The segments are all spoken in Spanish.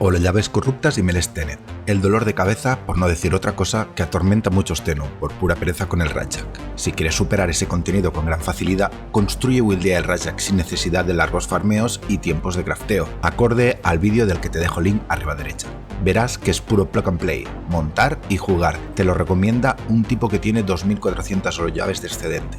Holollaves corruptas y Meles Tenet. El dolor de cabeza, por no decir otra cosa, que atormenta a muchos Tenno por pura pereza con el Rajak. Si quieres superar ese contenido con gran facilidad, construye o buildea el Rajak sin necesidad de largos farmeos y tiempos de crafteo, acorde al vídeo del que te dejo link arriba derecha. Verás que es puro plug and play, montar y jugar. Te lo recomienda un tipo que tiene 2400 holollaves de excedente.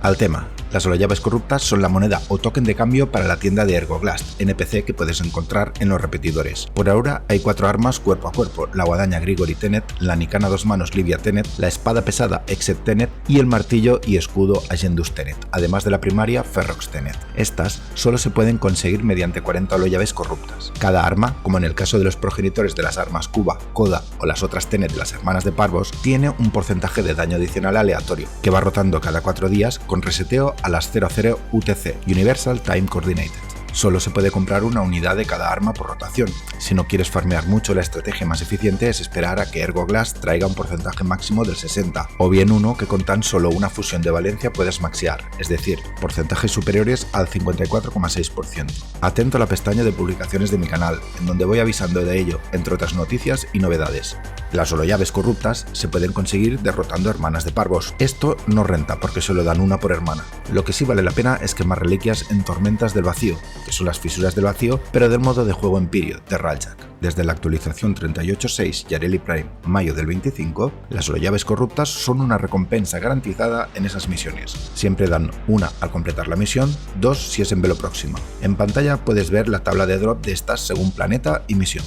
Al tema, las holollaves corruptas son la moneda o token de cambio para la tienda de Ergoglast, NPC que puedes encontrar en los repetidores. Por ahora hay 4 armas cuerpo a cuerpo, la guadaña Grigori Tenet, la Nikana 2 manos Livia Tenet, la espada pesada Exet Tenet y el martillo y escudo Agendus Tenet, además de la primaria Ferrox Tenet. Estas solo se pueden conseguir mediante 40 holollaves corruptas. Cada arma, como en el caso de los progenitores de las armas Kuba, Koda o las otras Tenet de las hermanas de Parvos, tiene un porcentaje de daño adicional aleatorio, que va rotando cada 4 días con reseteo a las 00 UTC, Universal Time Coordinated. Solo se puede comprar una unidad de cada arma por rotación. Si no quieres farmear mucho, la estrategia más eficiente es esperar a que Ergoglast traiga un porcentaje máximo del 60, o bien uno que con tan solo una fusión de valencia puedes maxear, es decir, porcentajes superiores al 54,6%. Atento a la pestaña de publicaciones de mi canal, en donde voy avisando de ello, entre otras noticias y novedades. Las holollaves corruptas se pueden conseguir derrotando hermanas de Parvos. Esto no renta porque solo dan una por hermana. Lo que sí vale la pena es quemar reliquias en Tormentas del Vacío, que son las fisuras del vacío, pero del modo de juego Empyrean de Rajak. Desde la actualización 38.6 Yareli Prime, mayo del 25, las holollaves corruptas son una recompensa garantizada en esas misiones. Siempre dan una al completar la misión, 2 si es en velo próxima. En pantalla puedes ver la tabla de drop de estas según planeta y misión.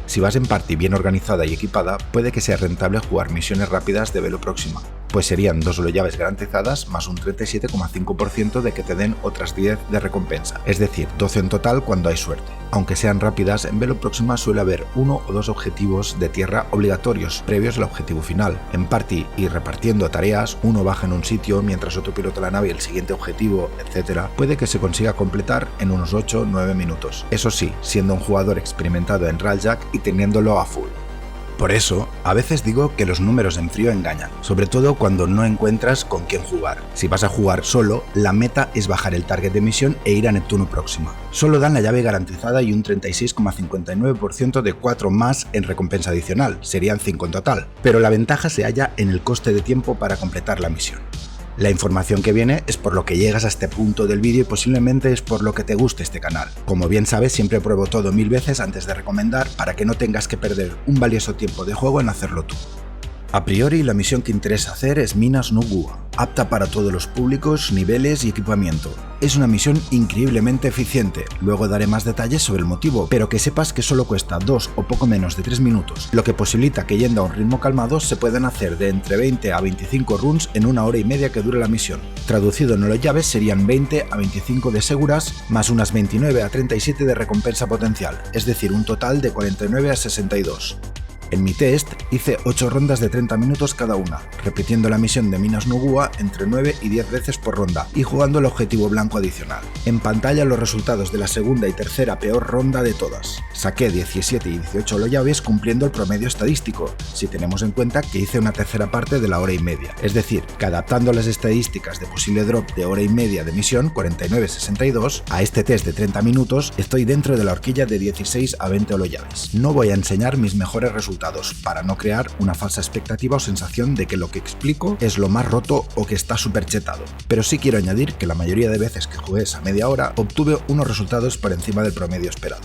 Si vas en party bien organizada y equipada, puede que sea rentable jugar misiones rápidas de velo próxima, pues serían 2 holollaves garantizadas más un 37,5% de que te den otras 10 de recompensa, es decir, 12 en total cuando hay suerte. Aunque sean rápidas, en velo próxima suele haber 1 o 2 objetivos de tierra obligatorios previos al objetivo final. En party y repartiendo tareas, uno baja en un sitio mientras otro pilota la nave y el siguiente objetivo, etc., puede que se consiga completar en unos 8-9 minutos. Eso sí, siendo un jugador experimentado en Rajak y teniéndolo a full. Por eso, a veces digo que los números en frío engañan, sobre todo cuando no encuentras con quién jugar. Si vas a jugar solo, la meta es bajar el target de misión e ir a Neptuno próxima. Solo dan la llave garantizada y un 36,59% de 4 más en recompensa adicional, serían 5 en total, pero la ventaja se halla en el coste de tiempo para completar la misión. La información que viene es por lo que llegas a este punto del vídeo y posiblemente es por lo que te guste este canal. Como bien sabes, siempre pruebo todo 1000 veces antes de recomendar para que no tengas que perder un valioso tiempo de juego en hacerlo tú. A priori, la misión que interesa hacer es Minas no Gua, apta para todos los públicos, niveles y equipamiento. Es una misión increíblemente eficiente, luego daré más detalles sobre el motivo, pero que sepas que solo cuesta 2 o poco menos de 3 minutos, lo que posibilita que yendo a un ritmo calmado se puedan hacer de entre 20 a 25 runs en 1 hora y media que dura la misión. Traducido en holollaves serían 20 a 25 de seguras, más unas 29 a 37 de recompensa potencial, es decir, un total de 49 a 62. En mi test hice 8 rondas de 30 minutos cada una, repitiendo la misión de Minas no Gua entre 9 y 10 veces por ronda y jugando el objetivo blanco adicional. En pantalla los resultados de la segunda y tercera peor ronda de todas. Saqué 17 y 18 holollaves cumpliendo el promedio estadístico, si tenemos en cuenta que hice una tercera parte de la hora y media. Es decir, que adaptando las estadísticas de posible drop de hora y media de misión 49-62 a este test de 30 minutos, estoy dentro de la horquilla de 16 a 20 holollaves. No voy a enseñar mis mejores resultados para no crear una falsa expectativa o sensación de que lo que explico es lo más roto o que está súper chetado, pero sí quiero añadir que la mayoría de veces que jugué esa media hora obtuve unos resultados por encima del promedio esperado.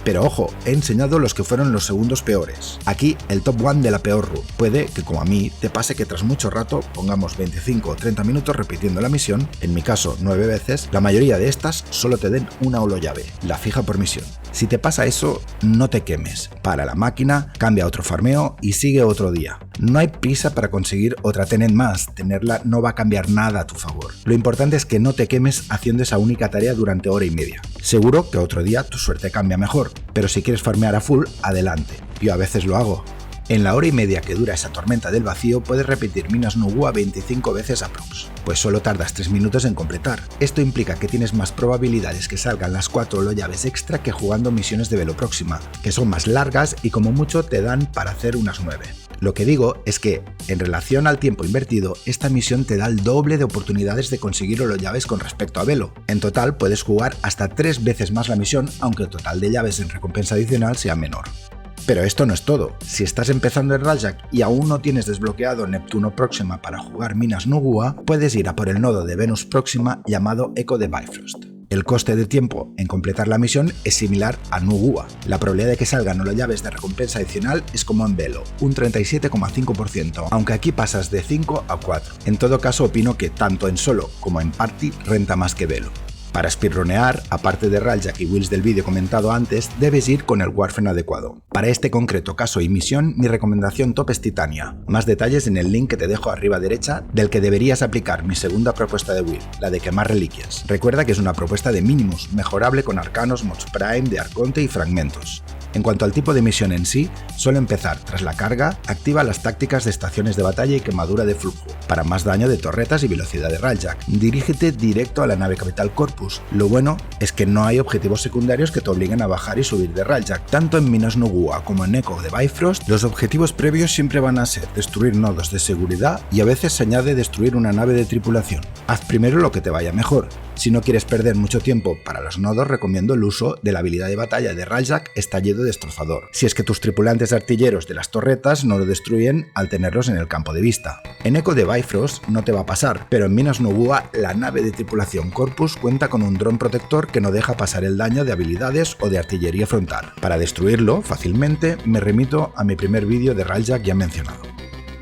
Pero ojo, he enseñado los que fueron los segundos peores. Aquí el top 1 de la peor run. Puede que como a mí te pase que tras mucho rato, pongamos 25 o 30 minutos repitiendo la misión, en mi caso 9 veces, la mayoría de estas solo te den una holollave, la fija por misión. Si te pasa eso, no te quemes. Para la máquina, cambia a otro farmeo y sigue otro día. No hay prisa para conseguir otra Tenet más, tenerla no va a cambiar nada a tu favor. Lo importante es que no te quemes haciendo esa única tarea durante hora y media. Seguro que otro día tu suerte cambia mejor, pero si quieres farmear a full, adelante. Yo a veces lo hago. En la hora y media que dura esa tormenta del vacío puedes repetir Minas no Gua 25 veces aprox, pues solo tardas 3 minutos en completar. Esto implica que tienes más probabilidades que salgan las 4 holollaves extra que jugando misiones de velo próxima, que son más largas y como mucho te dan para hacer unas 9. Lo que digo es que, en relación al tiempo invertido, esta misión te da el doble de oportunidades de conseguir llaves con respecto a Velo. En total puedes jugar hasta 3 veces más la misión, aunque el total de llaves en recompensa adicional sea menor. Pero esto no es todo. Si estás empezando en Rajak y aún no tienes desbloqueado Neptuno Próxima para jugar Minas Nugua, puedes ir a por el nodo de Venus Próxima llamado Eco de Bifrost. El coste de tiempo en completar la misión es similar a Nugua. La probabilidad de que salgan llaves de recompensa adicional es como en Velo, un 37,5%, aunque aquí pasas de 5 a 4. En todo caso opino que tanto en solo como en party renta más que Velo. Para speedrunear, aparte de Rajak y builds del vídeo comentado antes, debes ir con el Warframe adecuado. Para este concreto caso y misión, mi recomendación top es Titania. Más detalles en el link que te dejo arriba a derecha, del que deberías aplicar mi segunda propuesta de build, la de quemar reliquias. Recuerda que es una propuesta de mínimos, mejorable con arcanos, mods prime, de arconte y fragmentos. En cuanto al tipo de misión en sí, suele empezar tras la carga, activa las tácticas de estaciones de batalla y quemadura de flujo, para más daño de torretas y velocidad de Rajak. Dirígete directo a la nave capital Corpus. Lo bueno es que no hay objetivos secundarios que te obliguen a bajar y subir de Rajak. Tanto en Minas Nugua como en Eco de Bifrost, los objetivos previos siempre van a ser destruir nodos de seguridad y a veces se añade destruir una nave de tripulación. Haz primero lo que te vaya mejor. Si no quieres perder mucho tiempo para los nodos, recomiendo el uso de la habilidad de batalla de Rajak Estallido Destrozador, si es que tus tripulantes artilleros de las torretas no lo destruyen al tenerlos en el campo de vista. En Eco de Bifrost no te va a pasar, pero en Minas Nugua la nave de tripulación Corpus cuenta con un dron protector que no deja pasar el daño de habilidades o de artillería frontal. Para destruirlo fácilmente me remito a mi primer vídeo de Rajak ya mencionado.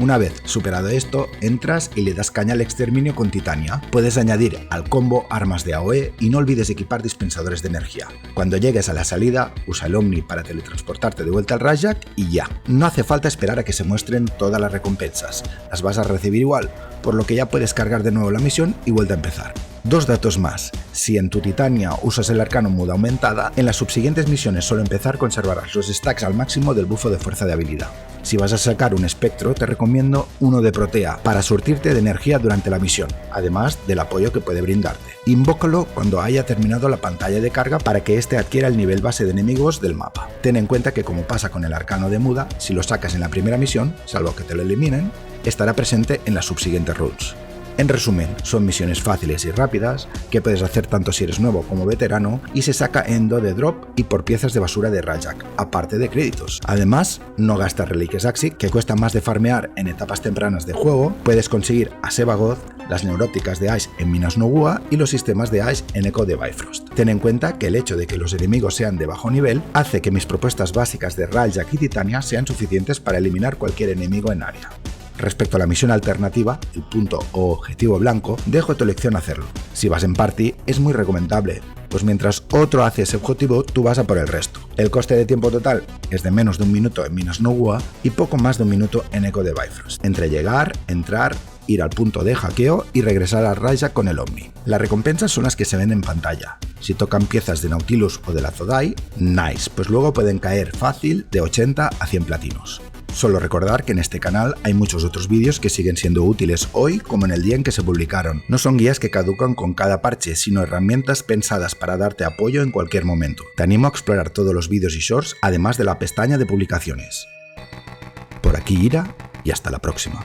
Una vez superado esto, entras y le das caña al exterminio con Titania. Puedes añadir al combo armas de AOE y no olvides equipar dispensadores de energía. Cuando llegues a la salida, usa el Omni para teletransportarte de vuelta al Rajak y ya. No hace falta esperar a que se muestren todas las recompensas, las vas a recibir igual, por lo que ya puedes cargar de nuevo la misión y vuelta a empezar. Dos datos más. Si en tu Titania usas el arcano Muda aumentada, en las subsiguientes misiones solo empezar conservarás los stacks al máximo del bufo de fuerza de habilidad. Si vas a sacar un espectro, te recomiendo uno de Protea para surtirte de energía durante la misión, además del apoyo que puede brindarte. Invócalo cuando haya terminado la pantalla de carga para que éste adquiera el nivel base de enemigos del mapa. Ten en cuenta que, como pasa con el arcano de Muda, si lo sacas en la primera misión, salvo que te lo eliminen, estará presente en las subsiguientes runs. En resumen, son misiones fáciles y rápidas, que puedes hacer tanto si eres nuevo como veterano, y se saca Endo de drop y por piezas de basura de Rajak, aparte de créditos. Además, no gastas reliquias Axii, que cuestan más de farmear en etapas tempranas de juego, puedes conseguir a Sevagoth, las neuróticas de Ice en Minas Nugua y los sistemas de Ice en Eco de Bifrost. Ten en cuenta que el hecho de que los enemigos sean de bajo nivel hace que mis propuestas básicas de Rajak y Titania sean suficientes para eliminar cualquier enemigo en área. Respecto a la misión alternativa, el punto o objetivo blanco, dejo a tu elección hacerlo. Si vas en party, es muy recomendable, pues mientras otro hace ese objetivo, tú vas a por el resto. El coste de tiempo total es de menos de un minuto en Minas Nugua y poco más de un minuto en Eco de Bifrost, entre llegar, entrar, ir al punto de hackeo y regresar a Rajak con el Omni. Las recompensas son las que se ven en pantalla. Si tocan piezas de Nautilus o de la Zodai, nice, pues luego pueden caer fácil de 80 a 100 platinos. Solo recordar que en este canal hay muchos otros vídeos que siguen siendo útiles hoy como en el día en que se publicaron. No son guías que caducan con cada parche, sino herramientas pensadas para darte apoyo en cualquier momento. Te animo a explorar todos los vídeos y shorts, además de la pestaña de publicaciones. Por aquí Ira y hasta la próxima.